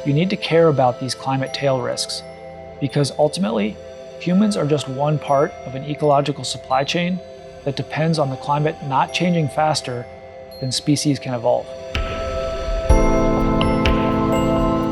you need to care about these climate tail risks, because ultimately, humans are just one part of an ecological supply chain that depends on the climate not changing faster than species can evolve.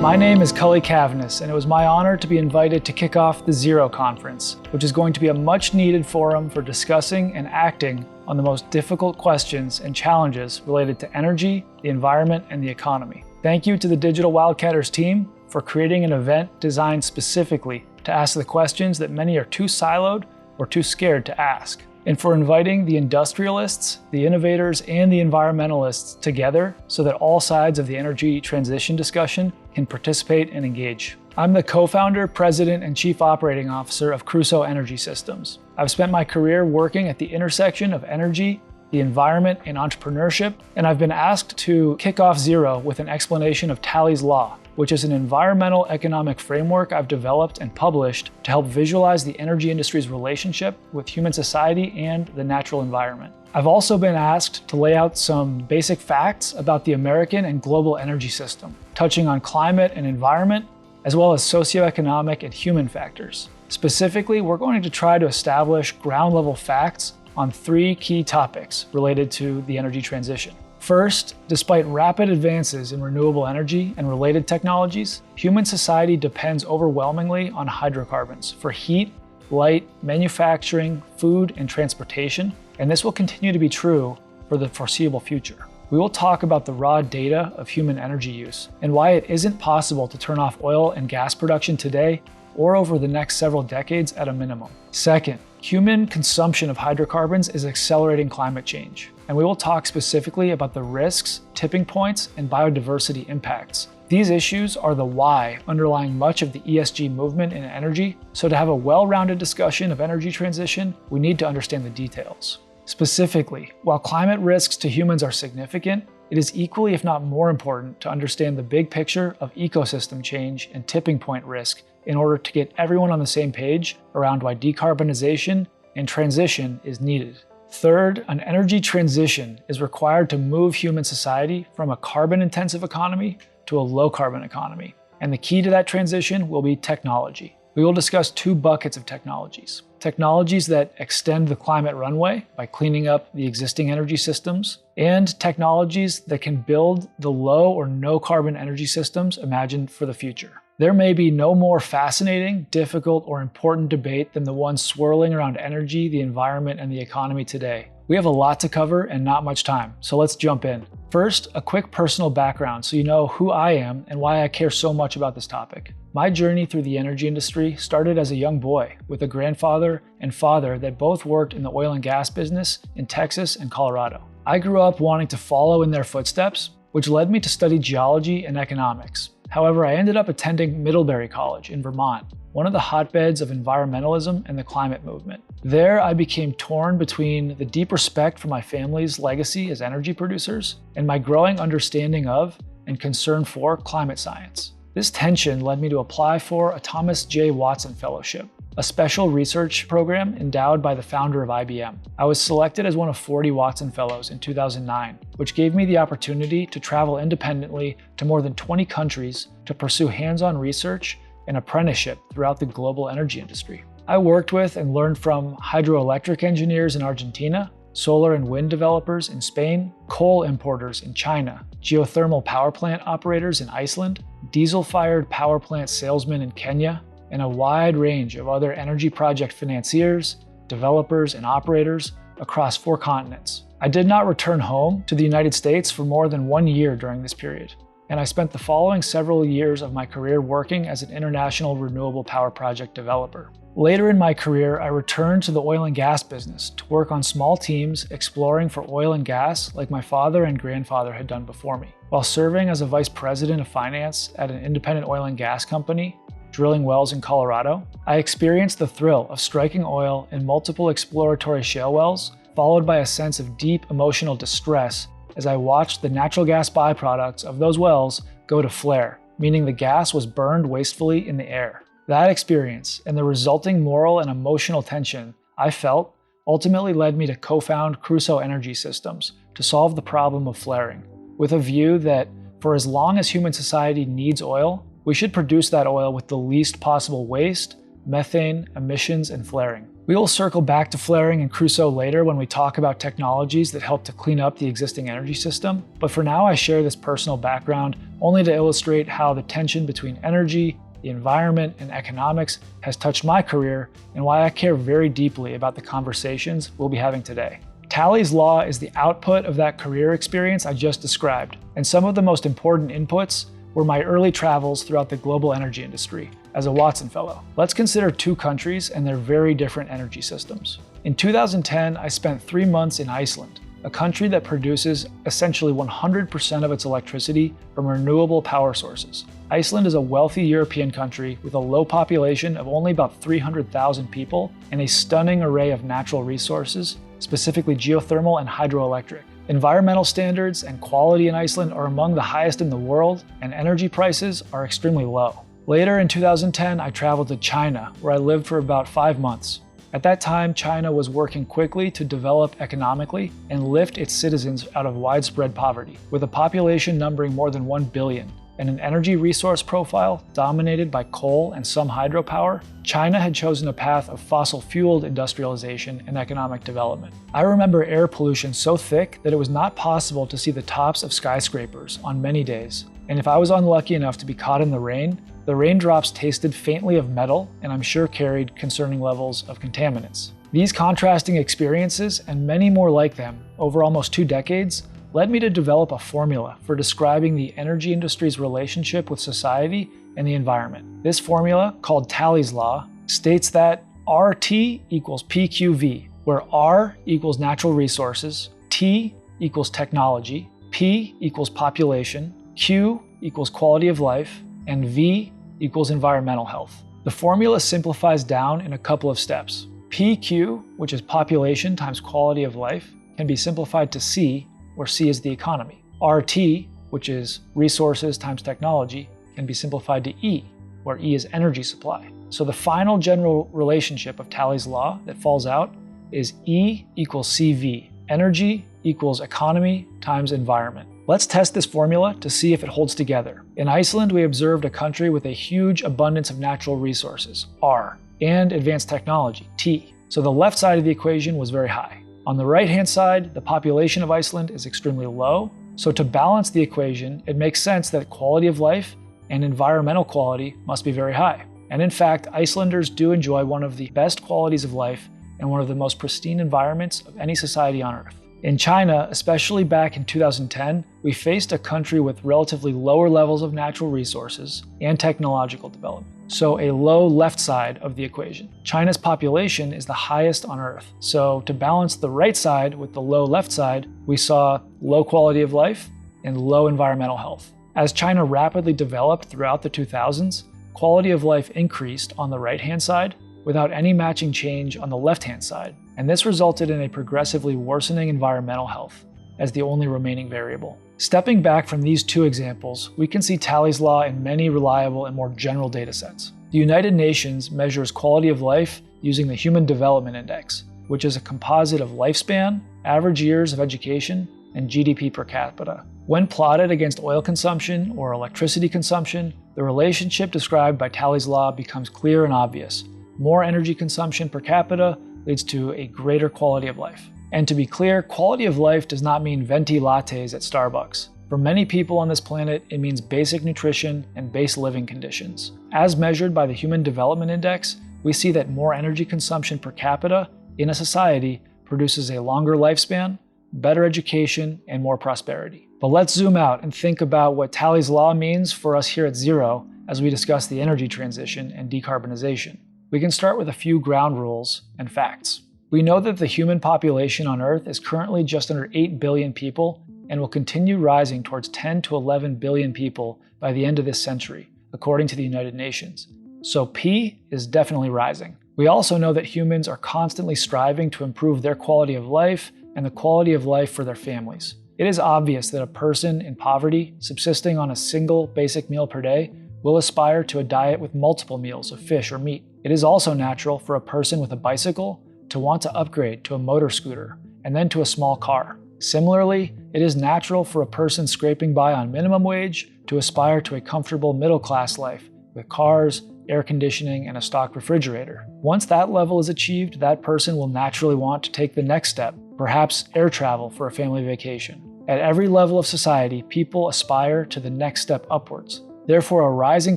My name is Cully Cavness, and it was my honor to be invited to kick off the Xero Conference, which is going to be a much-needed forum for discussing and acting on the most difficult questions and challenges related to energy, the environment, and the economy. Thank you to the Digital Wildcatters team for creating an event designed specifically to ask the questions that many are too siloed or too scared to ask, and for inviting the industrialists, the innovators, and the environmentalists together so that all sides of the energy transition discussion can participate and engage. I'm the co-founder, president, and chief operating officer of Crusoe Energy Systems. I've spent my career working at the intersection of energy, the environment, and entrepreneurship, and I've been asked to kick off Xero with an explanation of Talley's Law, which is an environmental economic framework I've developed and published to help visualize the energy industry's relationship with human society and the natural environment. I've also been asked to lay out some basic facts about the American and global energy system, touching on climate and environment, as well as socioeconomic and human factors. Specifically, we're going to try to establish ground-level facts on 3 key topics related to the energy transition. First, despite rapid advances in renewable energy and related technologies, human society depends overwhelmingly on hydrocarbons for heat, light, manufacturing, food, and transportation, and this will continue to be true for the foreseeable future. We will talk about the raw data of human energy use and why it isn't possible to turn off oil and gas production today or over the next several decades at a minimum. Second, human consumption of hydrocarbons is accelerating climate change, and we will talk specifically about the risks, tipping points, and biodiversity impacts. These issues are the why underlying much of the ESG movement in energy, so to have a well-rounded discussion of energy transition, we need to understand the details. Specifically, while climate risks to humans are significant, it is equally, if not more important, to understand the big picture of ecosystem change and tipping point risk in order to get everyone on the same page around why decarbonization and transition is needed. Third, an energy transition is required to move human society from a carbon-intensive economy to a low-carbon economy, and the key to that transition will be technology. We will discuss 2 buckets of technologies. Technologies that extend the climate runway by cleaning up the existing energy systems, and technologies that can build the low or no carbon energy systems imagined for the future. There may be no more fascinating, difficult, or important debate than the one swirling around energy, the environment, and the economy today. We have a lot to cover and not much time, so let's jump in. First, a quick personal background so you know who I am and why I care so much about this topic. My journey through the energy industry started as a young boy with a grandfather and father that both worked in the oil and gas business in Texas and Colorado. I grew up wanting to follow in their footsteps, which led me to study geology and economics. However, I ended up attending Middlebury College in Vermont, one of the hotbeds of environmentalism and the climate movement. There, I became torn between the deep respect for my family's legacy as energy producers and my growing understanding of and concern for climate science. This tension led me to apply for a Thomas J. Watson Fellowship, a special research program endowed by the founder of IBM. I was selected as one of 40 Watson Fellows in 2009, which gave me the opportunity to travel independently to more than 20 countries to pursue hands-on research and apprenticeship throughout the global energy industry. I worked with and learned from hydroelectric engineers in Argentina, solar and wind developers in Spain, coal importers in China, geothermal power plant operators in Iceland, diesel-fired power plant salesmen in Kenya, and a wide range of other energy project financiers, developers, and operators across 4 continents. I did not return home to the United States for more than 1 year during this period, and I spent the following several years of my career working as an international renewable power project developer. Later in my career, I returned to the oil and gas business to work on small teams exploring for oil and gas like my father and grandfather had done before me. While serving as a vice president of finance at an independent oil and gas company, drilling wells in Colorado, I experienced the thrill of striking oil in multiple exploratory shale wells, followed by a sense of deep emotional distress as I watched the natural gas byproducts of those wells go to flare, meaning the gas was burned wastefully in the air. That experience and the resulting moral and emotional tension I felt ultimately led me to co-found Crusoe Energy Systems to solve the problem of flaring, with a view that for as long as human society needs oil, We should produce that oil with the least possible waste, methane, emissions, and flaring. We will circle back to flaring and Crusoe later when we talk about technologies that help to clean up the existing energy system, but for now I share this personal background only to illustrate how the tension between energy, the environment, and economics has touched my career and why I care very deeply about the conversations we'll be having today. Talley's Law is the output of that career experience I just described, and some of the most important inputs were my early travels throughout the global energy industry as a Watson Fellow. Let's consider two countries and their very different energy systems. In 2010, I spent 3 months in Iceland, a country that produces essentially 100% of its electricity from renewable power sources. Iceland is a wealthy European country with a low population of only about 300,000 people and a stunning array of natural resources, specifically geothermal and hydroelectric. Environmental standards and quality in Iceland are among the highest in the world, and energy prices are extremely low. Later in 2010, I traveled to China, where I lived for about 5 months. At that time, China was working quickly to develop economically and lift its citizens out of widespread poverty. With a population numbering more than 1 billion and an energy resource profile dominated by coal and some hydropower, China had chosen a path of fossil-fueled industrialization and economic development. I remember air pollution so thick that it was not possible to see the tops of skyscrapers on many days. And if I was unlucky enough to be caught in the raindrops tasted faintly of metal and I'm sure carried concerning levels of contaminants. These contrasting experiences, and many more like them, over almost 2 decades, led me to develop a formula for describing the energy industry's relationship with society and the environment. This formula, called Talley's Law, states that RT equals PQV, where R equals natural resources, T equals technology, P equals population, Q equals quality of life, and V equals environmental health. The formula simplifies down in a couple of steps. PQ, which is population times quality of life, can be simplified to C, where C is the economy. RT, which is resources times technology, can be simplified to E, where E is energy supply. So the final general relationship of Talley's Law that falls out is E equals CV, energy equals economy times environment. Let's test this formula to see if it holds together. In Iceland, we observed a country with a huge abundance of natural resources, R, and advanced technology, T. So the left side of the equation was very high. On the right-hand side, the population of Iceland is extremely low. So to balance the equation, it makes sense that quality of life and environmental quality must be very high. And in fact, Icelanders do enjoy one of the best qualities of life and one of the most pristine environments of any society on Earth. In China, especially back in 2010, we faced a country with relatively lower levels of natural resources and technological development. So a low left side of the equation. China's population is the highest on Earth. So to balance the right side with the low left side, we saw low quality of life and low environmental health. As China rapidly developed throughout the 2000s, quality of life increased on the right-hand side without any matching change on the left-hand side. And this resulted in a progressively worsening environmental health as the only remaining variable. Stepping back from these two examples, we can see Talley's Law in many reliable and more general data sets. The United Nations measures quality of life using the Human Development Index, which is a composite of lifespan, average years of education, and GDP per capita. When plotted against oil consumption or electricity consumption, the relationship described by Talley's Law becomes clear and obvious. More energy consumption per capita leads to a greater quality of life. And to be clear, quality of life does not mean venti lattes at Starbucks. For many people on this planet, it means basic nutrition and base living conditions. As measured by the Human Development Index, we see that more energy consumption per capita in a society produces a longer lifespan, better education, and more prosperity. But let's zoom out and think about what Talley's Law means for us here at Xero as we discuss the energy transition and decarbonization. We can start with a few ground rules and facts. We know that the human population on Earth is currently just under 8 billion people and will continue rising towards 10 to 11 billion people by the end of this century, according to the United Nations. So P is definitely rising. We also know that humans are constantly striving to improve their quality of life and the quality of life for their families. It is obvious that a person in poverty, subsisting on a single basic meal per day, will aspire to a diet with multiple meals of fish or meat. It is also natural for a person with a bicycle to want to upgrade to a motor scooter and then to a small car. Similarly, it is natural for a person scraping by on minimum wage to aspire to a comfortable middle-class life with cars, air conditioning, and a stock refrigerator. Once that level is achieved, that person will naturally want to take the next step, perhaps air travel for a family vacation. At every level of society, people aspire to the next step upwards. Therefore, a rising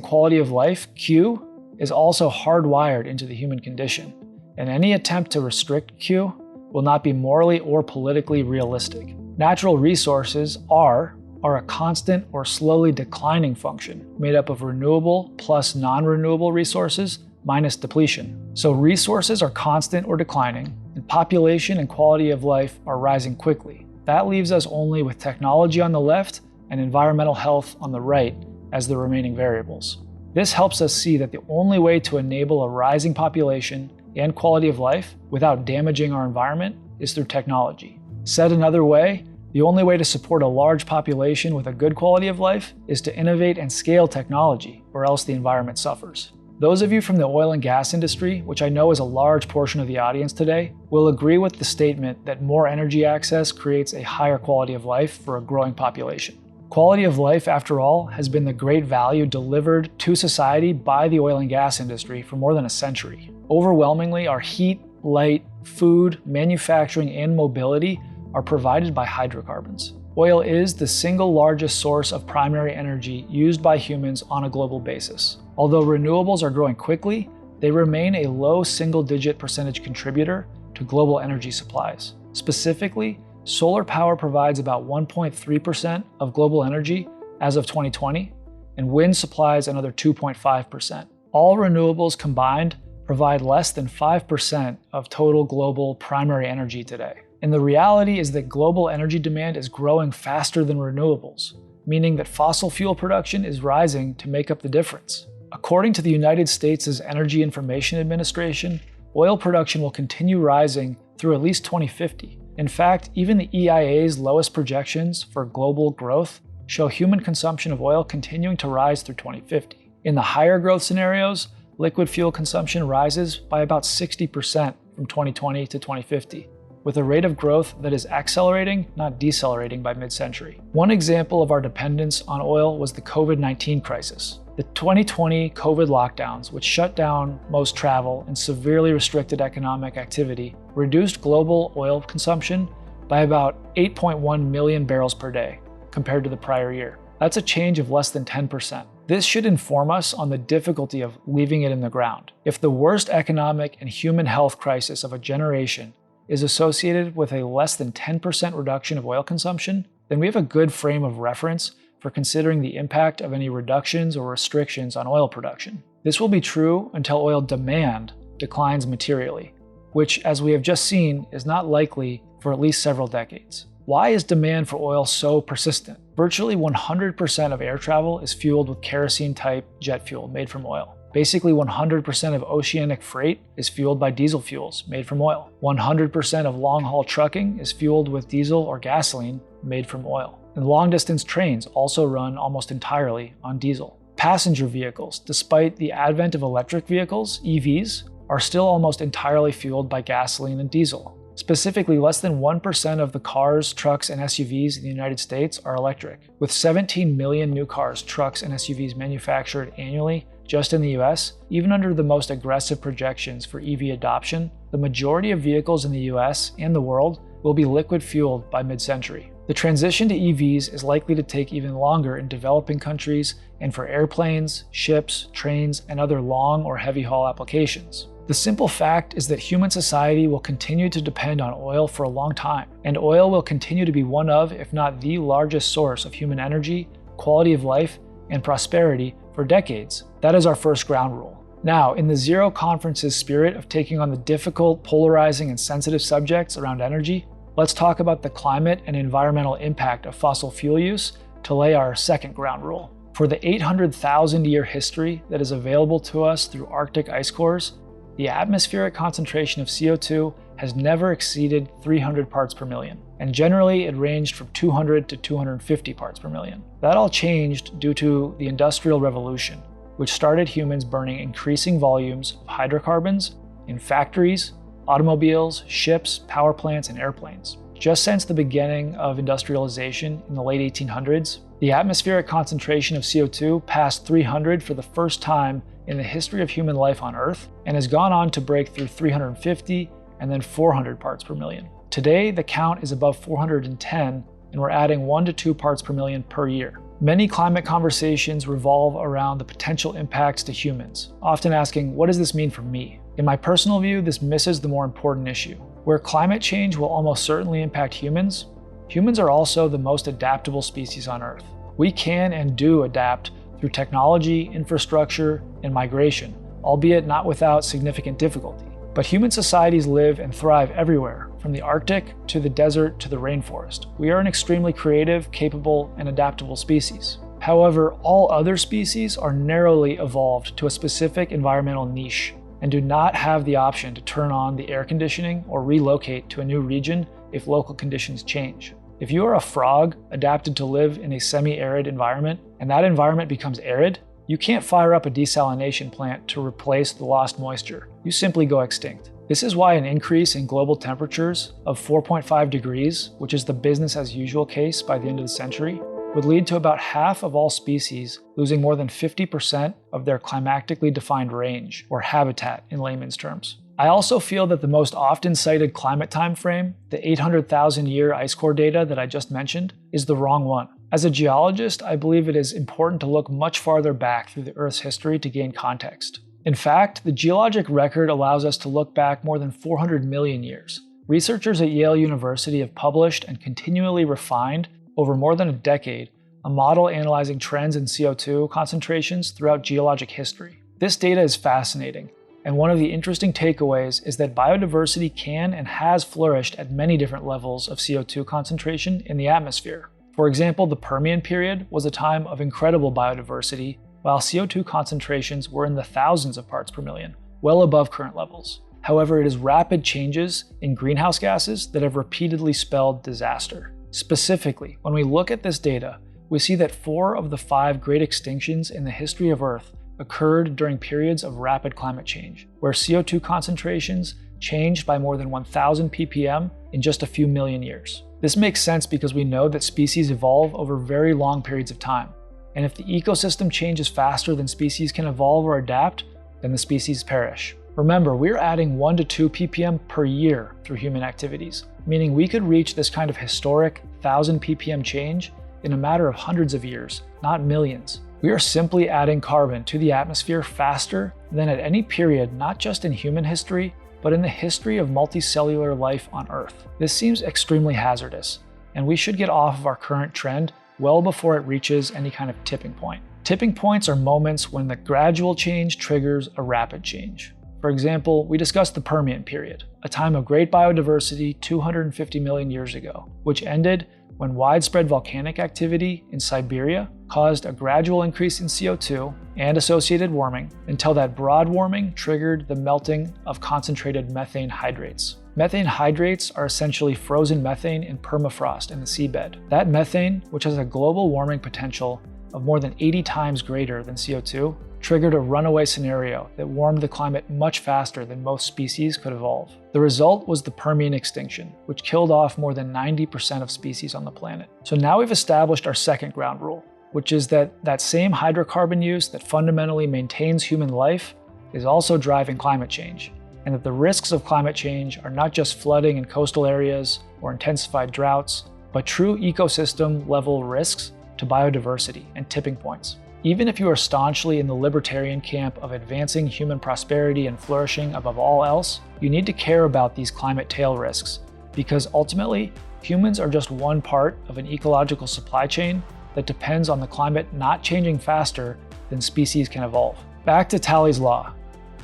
quality of life, Q, is also hardwired into the human condition, and any attempt to restrict Q will not be morally or politically realistic. Natural resources, R, are a constant or slowly declining function made up of renewable plus non-renewable resources minus depletion. So resources are constant or declining, and population and quality of life are rising quickly. That leaves us only with technology on the left and environmental health on the right as the remaining variables. This helps us see that the only way to enable a rising population and quality of life without damaging our environment is through technology. Said another way, the only way to support a large population with a good quality of life is to innovate and scale technology, or else the environment suffers. Those of you from the oil and gas industry, which I know is a large portion of the audience today, will agree with the statement that more energy access creates a higher quality of life for a growing population. Quality of life, after all, has been the great value delivered to society by the oil and gas industry for more than a century. Overwhelmingly, our heat, light, food, manufacturing, and mobility are provided by hydrocarbons. Oil is the single largest source of primary energy used by humans on a global basis. Although renewables are growing quickly, they remain a low single-digit percentage contributor to global energy supplies. Specifically, solar power provides about 1.3% of global energy as of 2020, and wind supplies another 2.5%. All renewables combined provide less than 5% of total global primary energy today. And the reality is that global energy demand is growing faster than renewables, meaning that fossil fuel production is rising to make up the difference. According to the United States' Energy Information Administration, oil production will continue rising through at least 2050. In fact, even the EIA's lowest projections for global growth show human consumption of oil continuing to rise through 2050. In the higher growth scenarios, liquid fuel consumption rises by about 60% from 2020 to 2050. With a rate of growth that is accelerating, not decelerating by mid-century. One example of our dependence on oil was the COVID-19 crisis. The 2020 COVID lockdowns, which shut down most travel and severely restricted economic activity, reduced global oil consumption by about 8.1 million barrels per day compared to the prior year. That's a change of less than 10%. This should inform us on the difficulty of leaving it in the ground. If the worst economic and human health crisis of a generation is associated with a less than 10% reduction of oil consumption, then we have a good frame of reference for considering the impact of any reductions or restrictions on oil production. This will be true until oil demand declines materially, which, as we have just seen, is not likely for at least several decades. Why is demand for oil so persistent? Virtually 100% of air travel is fueled with kerosene-type jet fuel made from oil. Basically 100% of oceanic freight is fueled by diesel fuels made from oil. 100% of long-haul trucking is fueled with diesel or gasoline made from oil. And long-distance trains also run almost entirely on diesel. Passenger vehicles, despite the advent of electric vehicles, EVs, are still almost entirely fueled by gasoline and diesel. Specifically, less than 1% of the cars, trucks, and SUVs in the United States are electric. With 17 million new cars, trucks, and SUVs manufactured annually just in the US, even under the most aggressive projections for EV adoption, the majority of vehicles in the US and the world will be liquid-fueled by mid-century. The transition to EVs is likely to take even longer in developing countries and for airplanes, ships, trains, and other long or heavy-haul applications. The simple fact is that human society will continue to depend on oil for a long time, and oil will continue to be one of, if not the largest source of human energy, quality of life, and prosperity for decades. That is our first ground rule. Now, in the Xero Conference's spirit of taking on the difficult, polarizing, and sensitive subjects around energy, let's talk about the climate and environmental impact of fossil fuel use to lay our second ground rule. For the 800,000-year history that is available to us through Arctic ice cores, the atmospheric concentration of CO2 has never exceeded 300 parts per million, and generally it ranged from 200 to 250 parts per million. That all changed due to the Industrial Revolution, which started humans burning increasing volumes of hydrocarbons in factories, automobiles, ships, power plants, and airplanes. Just since the beginning of industrialization in the late 1800s, The atmospheric concentration of CO2 passed 300 for the first time in the history of human life on Earth and has gone on to break through 350 and then 400 parts per million. Today, the count is above 410, and we're adding 1 to 2 parts per million per year. Many climate conversations revolve around the potential impacts to humans, often asking, what does this mean for me? In my personal view, this misses the more important issue. Where climate change will almost certainly impact humans, humans are also the most adaptable species on Earth. We can and do adapt through technology, infrastructure, and migration, albeit not without significant difficulty. But human societies live and thrive everywhere, from the Arctic to the desert to the rainforest. We are an extremely creative, capable, and adaptable species. However, all other species are narrowly evolved to a specific environmental niche and do not have the option to turn on the air conditioning or relocate to a new region if local conditions change. If you are a frog adapted to live in a semi-arid environment and that environment becomes arid, you can't fire up a desalination plant to replace the lost moisture. You simply go extinct. This is why an increase in global temperatures of 4.5 degrees, which is the business as usual case by the end of the century, would lead to about half of all species losing more than 50% of their climatically defined range, or habitat in layman's terms. I also feel that the most often cited climate time frame, the 800,000 year ice core data that I just mentioned, is the wrong one. As a geologist, I believe it is important to look much farther back through the Earth's history to gain context. In fact, the geologic record allows us to look back more than 400 million years. Researchers at Yale University have published and continually refined, over more than a decade, a model analyzing trends in CO2 concentrations throughout geologic history. This data is fascinating, and one of the interesting takeaways is that biodiversity can and has flourished at many different levels of CO2 concentration in the atmosphere. For example, the Permian period was a time of incredible biodiversity, while CO2 concentrations were in the thousands of parts per million, well above current levels. However, it is rapid changes in greenhouse gases that have repeatedly spelled disaster. Specifically, when we look at this data, we see that 4 of the 5 great extinctions in the history of Earth occurred during periods of rapid climate change, where CO2 concentrations changed by more than 1,000 ppm in just a few million years. This makes sense because we know that species evolve over very long periods of time, and if the ecosystem changes faster than species can evolve or adapt, then the species perish. Remember, we're adding 1 to 2 ppm per year through human activities, meaning we could reach this kind of historic 1,000 ppm change in a matter of hundreds of years, not millions. We are simply adding carbon to the atmosphere faster than at any period, not just in human history, but in the history of multicellular life on Earth. This seems extremely hazardous, and we should get off of our current trend well before it reaches any kind of tipping point. Tipping points are moments when the gradual change triggers a rapid change. For example, we discussed the Permian period, a time of great biodiversity 250 million years ago, which ended when widespread volcanic activity in Siberia caused a gradual increase in CO2 and associated warming until that broad warming triggered the melting of concentrated methane hydrates. Methane hydrates are essentially frozen methane in permafrost in the seabed. That methane, which has a global warming potential of more than 80 times greater than CO2, triggered a runaway scenario that warmed the climate much faster than most species could evolve. The result was the Permian extinction, which killed off more than 90% of species on the planet. So now we've established our second ground rule, which is that same hydrocarbon use that fundamentally maintains human life is also driving climate change, and that the risks of climate change are not just flooding in coastal areas or intensified droughts, but true ecosystem-level risks to biodiversity and tipping points. Even if you are staunchly in the libertarian camp of advancing human prosperity and flourishing above all else, you need to care about these climate tail risks, because ultimately, humans are just one part of an ecological supply chain that depends on the climate not changing faster than species can evolve. Back to Talley's Law.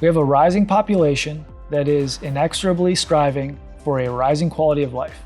We have a rising population that is inexorably striving for a rising quality of life.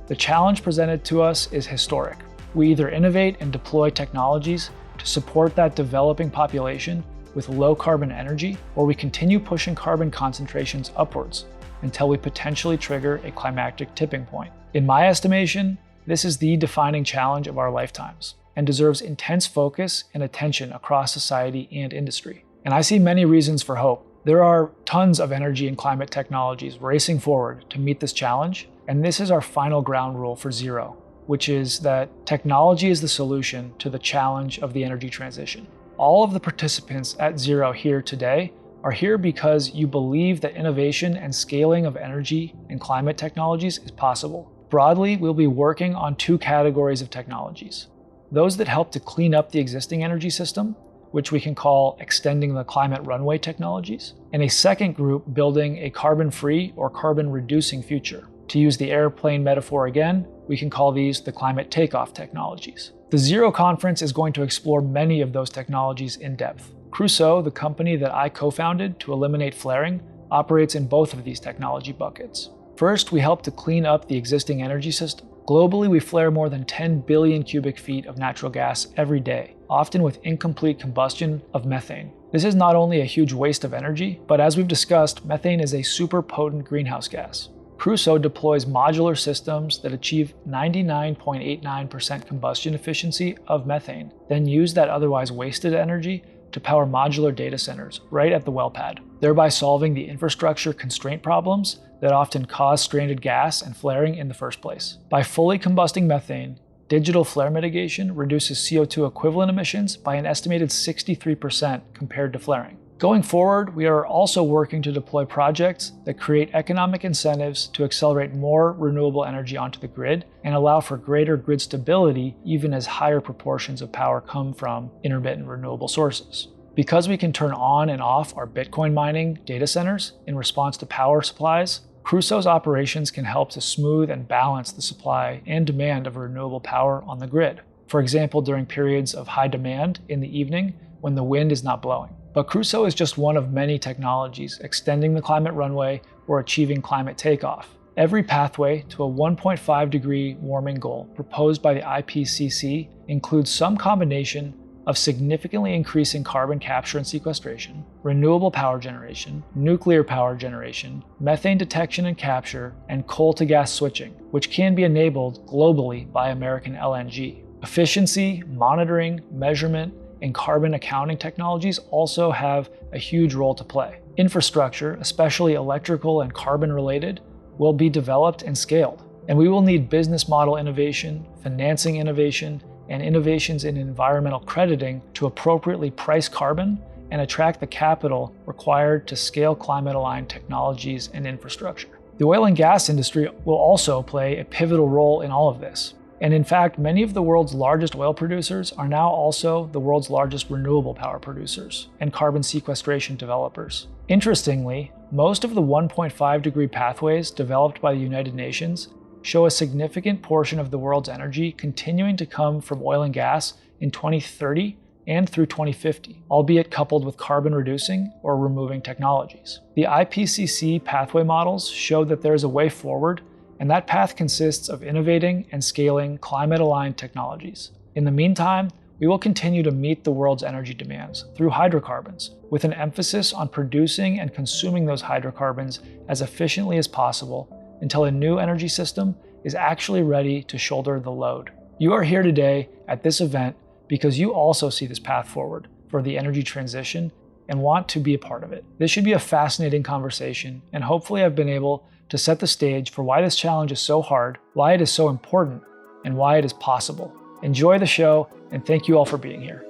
The challenge presented to us is historic. We either innovate and deploy technologies to support that developing population with low carbon energy, or we continue pushing carbon concentrations upwards until we potentially trigger a climactic tipping point. In my estimation, this is the defining challenge of our lifetimes and deserves intense focus and attention across society and industry. And I see many reasons for hope. There are tons of energy and climate technologies racing forward to meet this challenge, and this is our final ground rule for Xero. which is that technology is the solution to the challenge of the energy transition. All of the participants at Xero here today are here because you believe that innovation and scaling of energy and climate technologies is possible. Broadly, we'll be working on two categories of technologies: those that help to clean up the existing energy system, which we can call extending the climate runway technologies, and a second group building a carbon-free or carbon-reducing future. To use the airplane metaphor again, we can call these the climate takeoff technologies. The Xero Conference is going to explore many of those technologies in depth. Crusoe, the company that I co-founded to eliminate flaring, operates in both of these technology buckets. First, we help to clean up the existing energy system. Globally, we flare more than 10 billion cubic feet of natural gas every day, often with incomplete combustion of methane. This is not only a huge waste of energy, but as we've discussed, methane is a super potent greenhouse gas. Crusoe deploys modular systems that achieve 99.89% combustion efficiency of methane, then use that otherwise wasted energy to power modular data centers right at the well pad, thereby solving the infrastructure constraint problems that often cause stranded gas and flaring in the first place. By fully combusting methane, digital flare mitigation reduces CO2 equivalent emissions by an estimated 63% compared to flaring. Going forward, we are also working to deploy projects that create economic incentives to accelerate more renewable energy onto the grid and allow for greater grid stability even as higher proportions of power come from intermittent renewable sources. Because we can turn on and off our Bitcoin mining data centers in response to power supplies, Crusoe's operations can help to smooth and balance the supply and demand of renewable power on the grid. For example, during periods of high demand in the evening when the wind is not blowing. But Crusoe is just one of many technologies extending the climate runway or achieving climate takeoff. Every pathway to a 1.5 degree warming goal proposed by the IPCC includes some combination of significantly increasing carbon capture and sequestration, renewable power generation, nuclear power generation, methane detection and capture, and coal to gas switching, which can be enabled globally by American LNG. Efficiency, monitoring, measurement, and carbon accounting technologies also have a huge role to play. Infrastructure, especially electrical and carbon related, will be developed and scaled. And we will need business model innovation, financing innovation, and innovations in environmental crediting to appropriately price carbon and attract the capital required to scale climate-aligned technologies and infrastructure. The oil and gas industry will also play a pivotal role in all of this. And in fact, many of the world's largest oil producers are now also the world's largest renewable power producers and carbon sequestration developers. Interestingly, most of the 1.5 degree pathways developed by the United Nations show a significant portion of the world's energy continuing to come from oil and gas in 2030 and through 2050, albeit coupled with carbon reducing or removing technologies. The IPCC pathway models show that there is a way forward, and that path consists of innovating and scaling climate-aligned technologies. In the meantime, we will continue to meet the world's energy demands through hydrocarbons, with an emphasis on producing and consuming those hydrocarbons as efficiently as possible until a new energy system is actually ready to shoulder the load. You are here today at this event because you also see this path forward for the energy transition and want to be a part of it. This should be a fascinating conversation, and hopefully I've been able to set the stage for why this challenge is so hard, why it is so important, and why it is possible. Enjoy the show, and thank you all for being here.